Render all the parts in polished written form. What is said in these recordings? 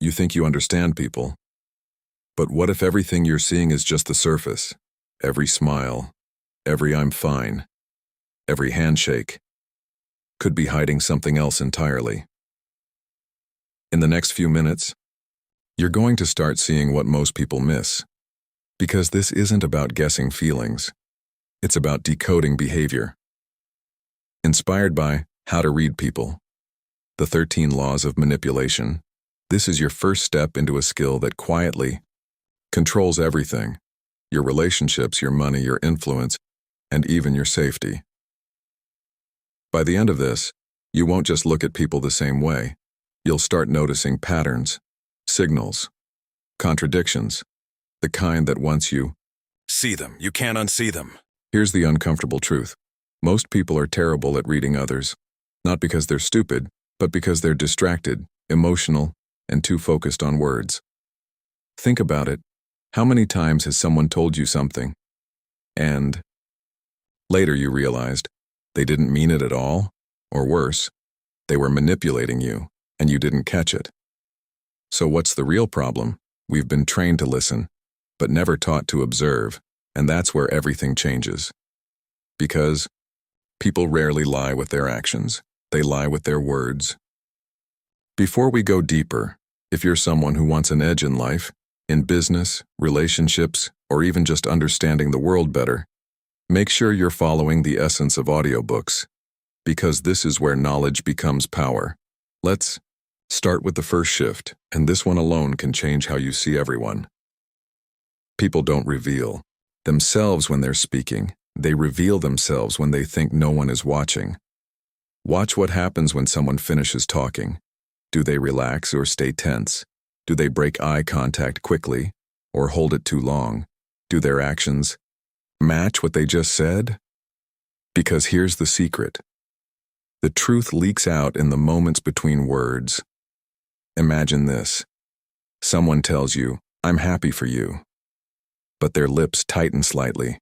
You think you understand people. But what if everything you're seeing is just the surface? Every smile, every "I'm fine," every handshake could be hiding something else entirely. In the next few minutes, you're going to start seeing what most people miss. Because this isn't about guessing feelings. It's about decoding behavior. Inspired by How to Read People, the 13 Laws of Manipulation, this is your first step into a skill that quietly controls everything: your relationships, your money, your influence, and even your safety. By the end of this, you won't just look at people the same way. You'll start noticing patterns, signals, contradictions, the kind that once you see them, you can't unsee them. Here's the uncomfortable truth. Most people are terrible at reading others, not because they're stupid, but because they're distracted, emotional, and too focused on words. Think about it. How many times has someone told you something, and later you realized they didn't mean it at all? Or worse, they were manipulating you, and you didn't catch it. So what's the real problem? We've been trained to listen, but never taught to observe, and that's where everything changes. Because people rarely lie with their actions, they lie with their words. Before we go deeper, if you're someone who wants an edge in life, in business, relationships, or even just understanding the world better, make sure you're following the essence of audiobooks, because this is where knowledge becomes power. Let's start with the first shift, and this one alone can change how you see everyone. People don't reveal themselves when they're speaking. They reveal themselves when they think no one is watching. Watch what happens when someone finishes talking. Do they relax or stay tense? Do they break eye contact quickly or hold it too long? Do their actions match what they just said? Because here's the secret. The truth leaks out in the moments between words. Imagine this. Someone tells you, "I'm happy for you," but their lips tighten slightly.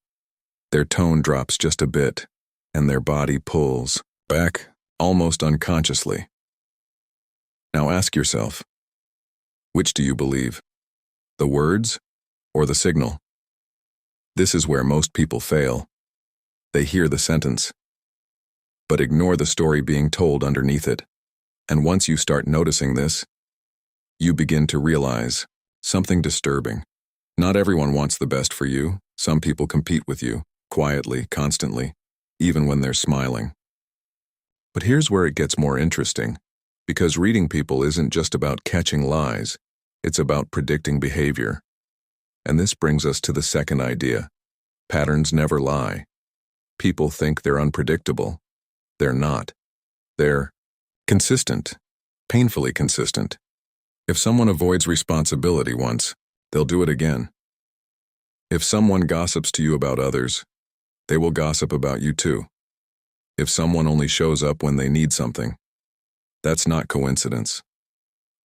Their tone drops just a bit, and their body pulls back almost unconsciously. Now ask yourself, which do you believe? The words or the signal? This is where most people fail. They hear the sentence, but ignore the story being told underneath it. And once you start noticing this, you begin to realize something disturbing. Not everyone wants the best for you. Some people compete with you, quietly, constantly, even when they're smiling. But here's where it gets more interesting, because reading people isn't just about catching lies, it's about predicting behavior. And this brings us to the second idea. Patterns never lie. People think they're unpredictable. They're not. They're consistent, painfully consistent. If someone avoids responsibility once, they'll do it again. If someone gossips to you about others, they will gossip about you too. If someone only shows up when they need something, that's not coincidence.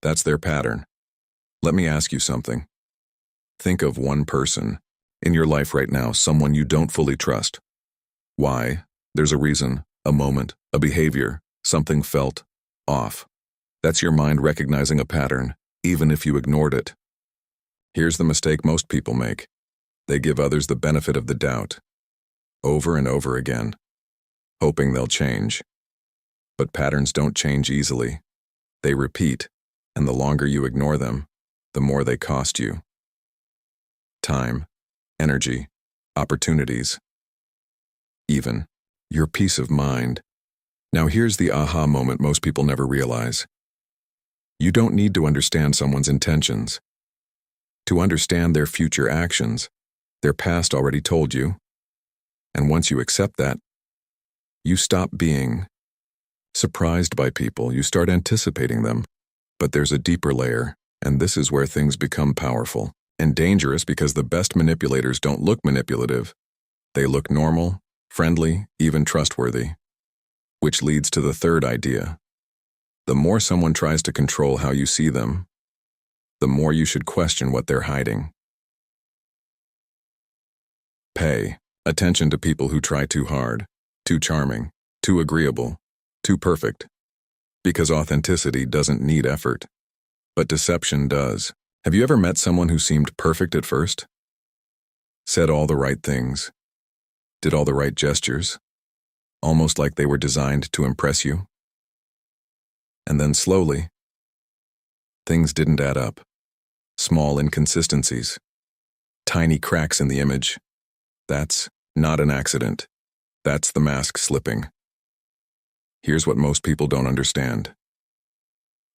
That's their pattern. Let me ask you something. Think of one person in your life right now, someone you don't fully trust. Why? There's a reason, a moment, a behavior, something felt off. That's your mind recognizing a pattern, even if you ignored it. Here's the mistake most people make. They give others the benefit of the doubt, over and over again, hoping they'll change. But patterns don't change easily. They repeat, and the longer you ignore them, the more they cost you. Time, energy, opportunities, even your peace of mind. Now here's the aha moment most people never realize. You don't need to understand someone's intentions to understand their future actions. Their past already told you. And once you accept that, you stop being surprised by people, you start anticipating them. But there's a deeper layer, and this is where things become powerful and dangerous, because the best manipulators don't look manipulative. They look normal, friendly, even trustworthy. Which leads to the third idea. The more someone tries to control how you see them, the more you should question what they're hiding. Pay attention to people who try too hard, too charming, too agreeable, too perfect. Because authenticity doesn't need effort. but deception does. Have you ever met someone who seemed perfect at first? Said all the right things, did all the right gestures, almost like they were designed to impress you? And then slowly, things didn't add up. Small inconsistencies, tiny cracks in the image. That's not an accident. That's the mask slipping. Here's what most people don't understand.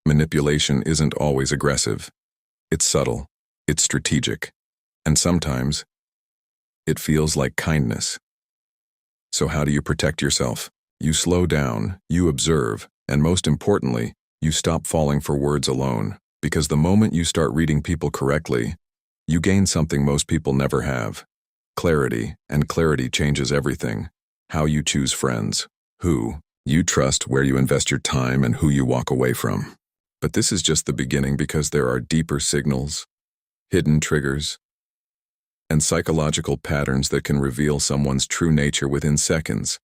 Manipulation isn't always aggressive. It's subtle, it's strategic, and sometimes it feels like kindness. So how do you protect yourself? You slow down, you observe, and most importantly, you stop falling for words alone, because the moment you start reading people correctly, you gain something most people never have. Clarity, and clarity changes everything. How you choose friends, who you trust, where you invest your time, and who you walk away from. But this is just the beginning, because there are deeper signals, hidden triggers, and psychological patterns that can reveal someone's true nature within seconds.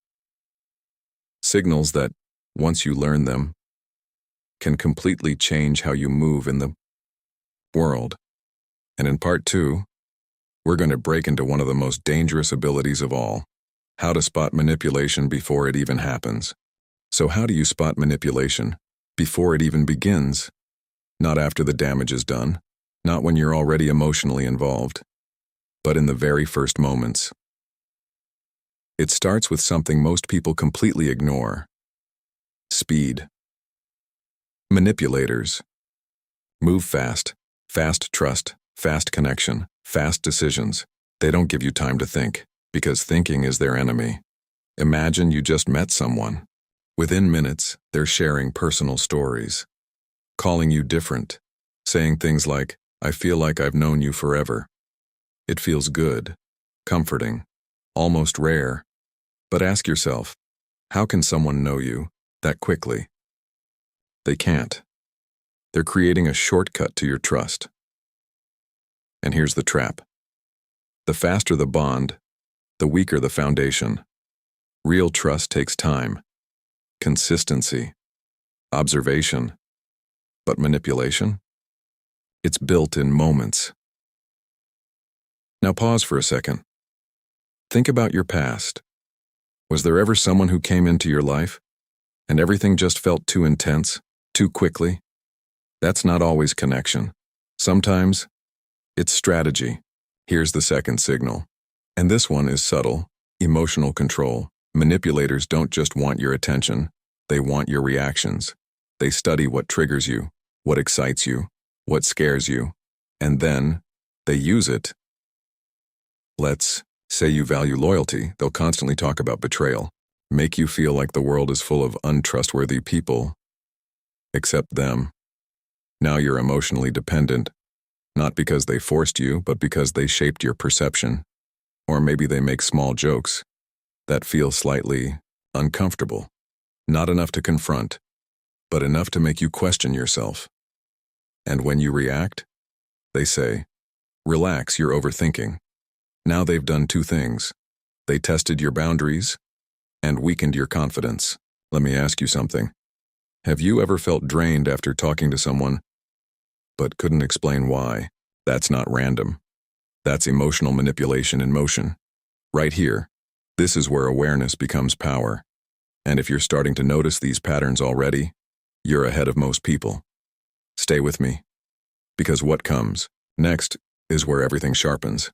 Signals that, once you learn them, can completely change how you move in the world. And in part 2, we're going to break into one of the most dangerous abilities of all: how to spot manipulation before it even happens. So how do you spot manipulation before it even begins? Not after the damage is done, not when you're already emotionally involved, but in the very first moments. It starts with something most people completely ignore: speed. Manipulators move fast, fast trust, fast connection, fast decisions. They don't give you time to think, because thinking is their enemy. Imagine you just met someone. Within minutes, they're sharing personal stories, calling you different, saying things like, "I feel like I've known you forever." It feels good, comforting, almost rare. But ask yourself, how can someone know you that quickly? They can't. They're creating a shortcut to your trust. And here's the trap. The faster the bond, the weaker the foundation. Real trust takes time, consistency, observation. But manipulation? It's built in moments. Now pause for a second. Think about your past. Was there ever someone who came into your life and everything just felt too intense, too quickly? That's not always connection. Sometimes it's strategy. Here's the second signal. And this one is subtle: emotional control. Manipulators don't just want your attention, they want your reactions. They study what triggers you, what excites you, what scares you, and then they use it. Let's say you value loyalty, they'll constantly talk about betrayal, make you feel like the world is full of untrustworthy people, except them. Now you're emotionally dependent, not because they forced you, but because they shaped your perception. Or maybe they make small jokes that feel slightly uncomfortable, not enough to confront, but enough to make you question yourself. And when you react, they say, "Relax, you're overthinking." Now they've done two things. They tested your boundaries and weakened your confidence. Let me ask you something. Have you ever felt drained after talking to someone, but couldn't explain why? That's not random. That's emotional manipulation in motion. Right here, this is where awareness becomes power. And if you're starting to notice these patterns already, you're ahead of most people. Stay with me, because what comes next is where everything sharpens.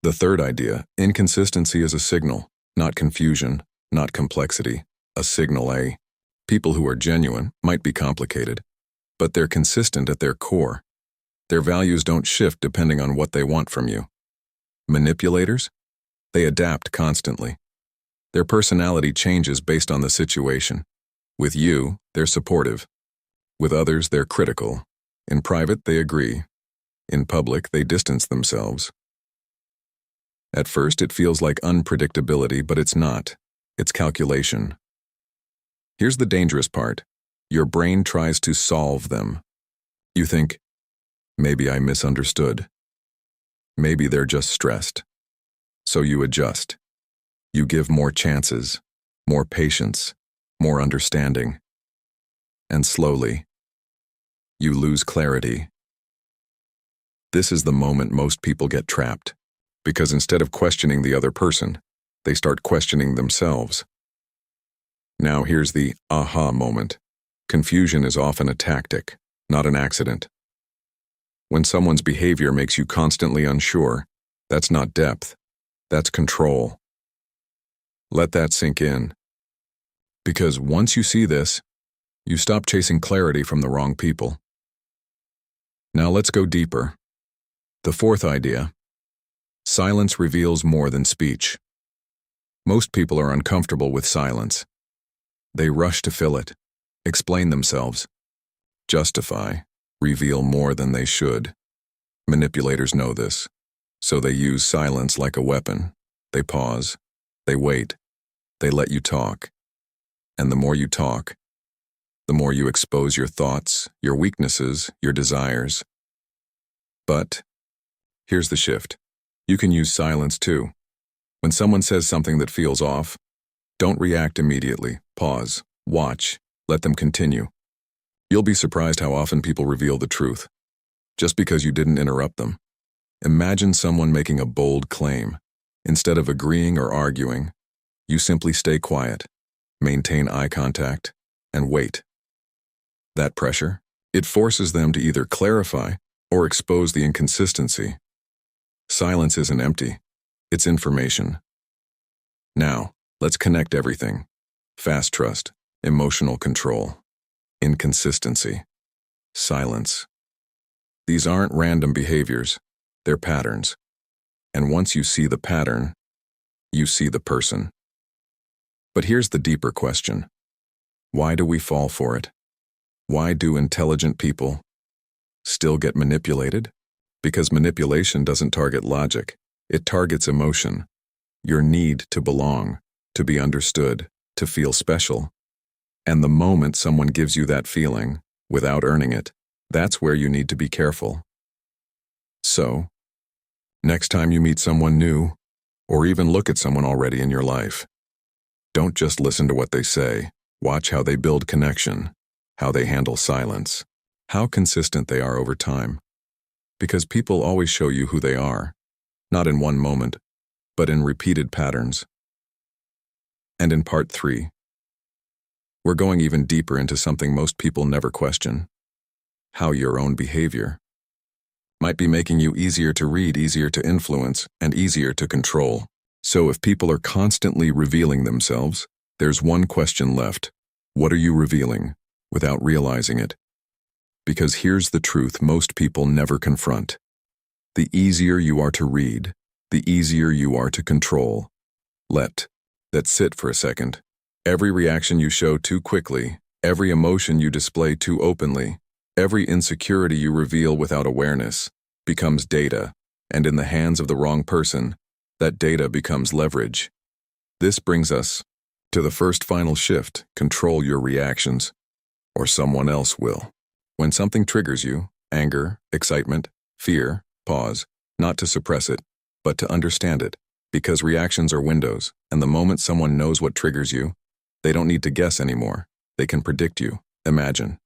The third idea: inconsistency is a signal, not confusion, not complexity. A signal. People who are genuine might be complicated, but they're consistent at their core. Their values don't shift depending on what they want from you. Manipulators? They adapt constantly. Their personality changes based on the situation. With you, they're supportive. With others, they're critical. In private, they agree. In public, they distance themselves. At first, it feels like unpredictability, but it's not. It's calculation. Here's the dangerous part. Your brain tries to solve them. You think, maybe I misunderstood. Maybe they're just stressed. So you adjust. You give more chances, more patience, more understanding. And slowly, you lose clarity. This is the moment most people get trapped, because instead of questioning the other person, they start questioning themselves. Now here's the aha moment. Confusion is often a tactic, not an accident. When someone's behavior makes you constantly unsure, that's not depth, that's control. Let that sink in. Because once you see this, you stop chasing clarity from the wrong people. Now let's go deeper. The fourth idea: silence reveals more than speech. Most people are uncomfortable with silence. They rush to fill it, explain themselves, justify, reveal more than they should. Manipulators know this, so they use silence like a weapon. They pause, they wait, they let you talk. And the more you talk, the more you expose your thoughts, your weaknesses, your desires. But here's the shift. You can use silence too. When someone says something that feels off, don't react immediately. Pause, watch, let them continue. You'll be surprised how often people reveal the truth, just because you didn't interrupt them. Imagine someone making a bold claim. Instead of agreeing or arguing, you simply stay quiet, maintain eye contact, and wait. That pressure, it forces them to either clarify or expose the inconsistency. Silence isn't empty, it's information. Now, let's connect everything. Fast trust, emotional control, inconsistency, silence. These aren't random behaviors, they're patterns. And once you see the pattern, you see the person. But here's the deeper question. Why do we fall for it? Why do intelligent people still get manipulated? Because manipulation doesn't target logic, it targets emotion. Your need to belong, to be understood, to feel special. And the moment someone gives you that feeling, without earning it, that's where you need to be careful. So, next time you meet someone new, or even look at someone already in your life, don't just listen to what they say. Watch how they build connection, how they handle silence, how consistent they are over time. Because people always show you who they are, not in one moment, but in repeated patterns. And in part 3, we're going even deeper into something most people never question: how your own behavior might be making you easier to read, easier to influence, and easier to control. So if people are constantly revealing themselves, there's one question left. What are you revealing without realizing it? Because here's the truth most people never confront. The easier you are to read, the easier you are to control. Let that sit for a second. Every reaction you show too quickly, every emotion you display too openly, every insecurity you reveal without awareness becomes data, and in the hands of the wrong person, that data becomes leverage. This brings us to the first final shift: control your reactions, or someone else will. When something triggers you, anger, excitement, fear, pause, not to suppress it, but to understand it, because reactions are windows, and the moment someone knows what triggers you, they don't need to guess anymore. They can predict you. Imagine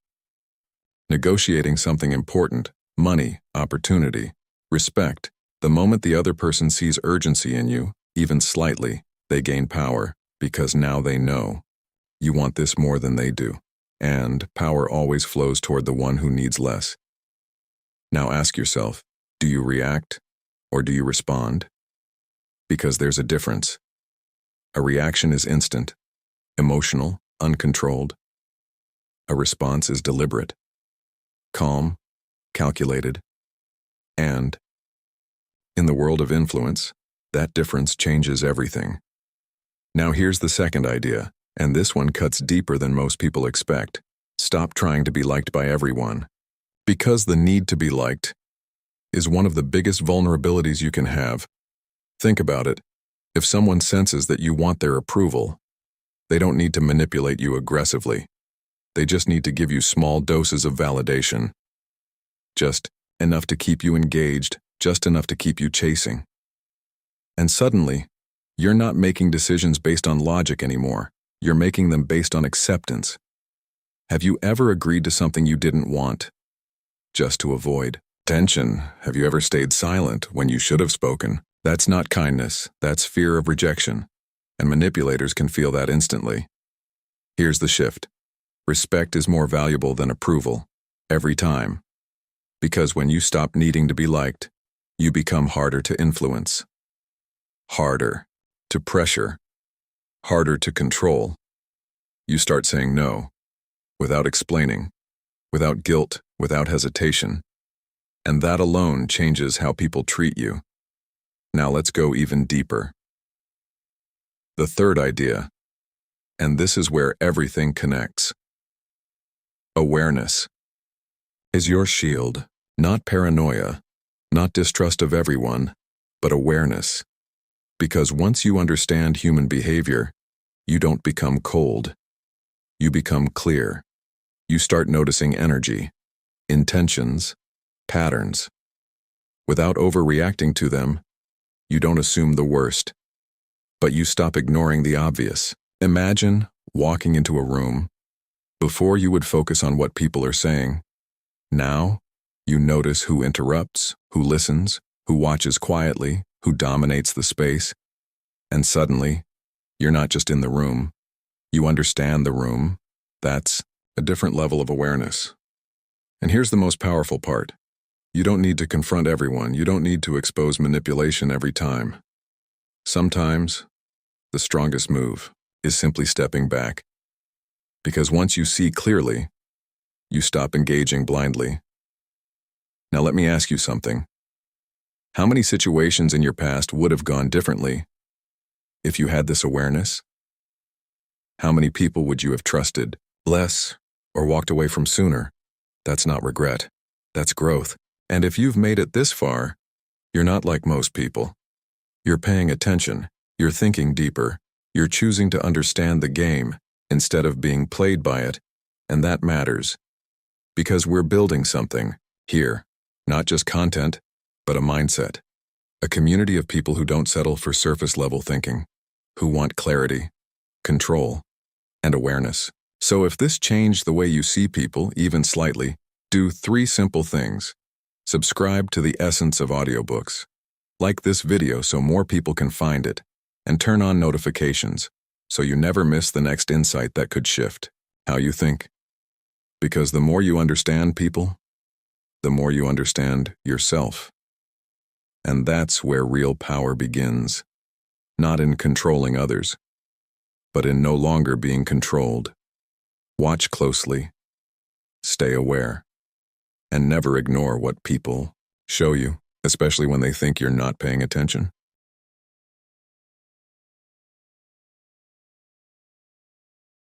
negotiating something important: money, opportunity, respect. The moment the other person sees urgency in you, even slightly, they gain power, because now they know you want this more than they do. And power always flows toward the one who needs less. Now ask yourself, do you react or do you respond? Because there's a difference. A reaction is instant, emotional, uncontrolled. A response is deliberate, calm, calculated, and in the world of influence, that difference changes everything. Now here's the second idea, and this one cuts deeper than most people expect. Stop trying to be liked by everyone. Because the need to be liked is one of the biggest vulnerabilities you can have. Think about it. If someone senses that you want their approval, they don't need to manipulate you aggressively. They just need to give you small doses of validation. Just enough to keep you engaged, just enough to keep you chasing. And suddenly, you're not making decisions based on logic anymore. You're making them based on acceptance. Have you ever agreed to something you didn't want? just to avoid. Tension. Have you ever stayed silent when you should have spoken? That's not kindness, that's fear of rejection. And manipulators can feel that instantly. Here's the shift. Respect is more valuable than approval, every time. Because when you stop needing to be liked, you become harder to influence. Harder to pressure. Harder to control. You start saying no, without explaining, without guilt, without hesitation. And that alone changes how people treat you. Now let's go even deeper. The third idea, and this is where everything connects. Awareness is your shield, not paranoia, not distrust of everyone, but awareness. Because once you understand human behavior, you don't become cold. You become clear. You start noticing energy, intentions, patterns. Without overreacting to them, you don't assume the worst, but you stop ignoring the obvious. Imagine walking into a room. Before you would focus on what people are saying. Now, you notice who interrupts, who listens, who watches quietly, who dominates the space. And suddenly, you're not just in the room. You understand the room. That's a different level of awareness. And here's the most powerful part. You don't need to confront everyone. You don't need to expose manipulation every time. Sometimes, the strongest move is simply stepping back. Because once you see clearly, you stop engaging blindly. Now let me ask you something. How many situations in your past would have gone differently if you had this awareness? How many people would you have trusted less or walked away from sooner? That's not regret. That's growth. And if you've made it this far, you're not like most people. You're paying attention. You're thinking deeper. You're choosing to understand the game instead of being played by it, and that matters. Because we're building something here, not just content, but a mindset. A community of people who don't settle for surface-level thinking, who want clarity, control, and awareness. So if this changed the way you see people, even slightly, do 3 simple things. Subscribe to the Essence of Audiobooks. Like this video so more people can find it, and turn on notifications so you never miss the next insight that could shift how you think. Because the more you understand people, the more you understand yourself. And that's where real power begins, not in controlling others, but in no longer being controlled. Watch closely, stay aware, and never ignore what people show you, especially when they think you're not paying attention.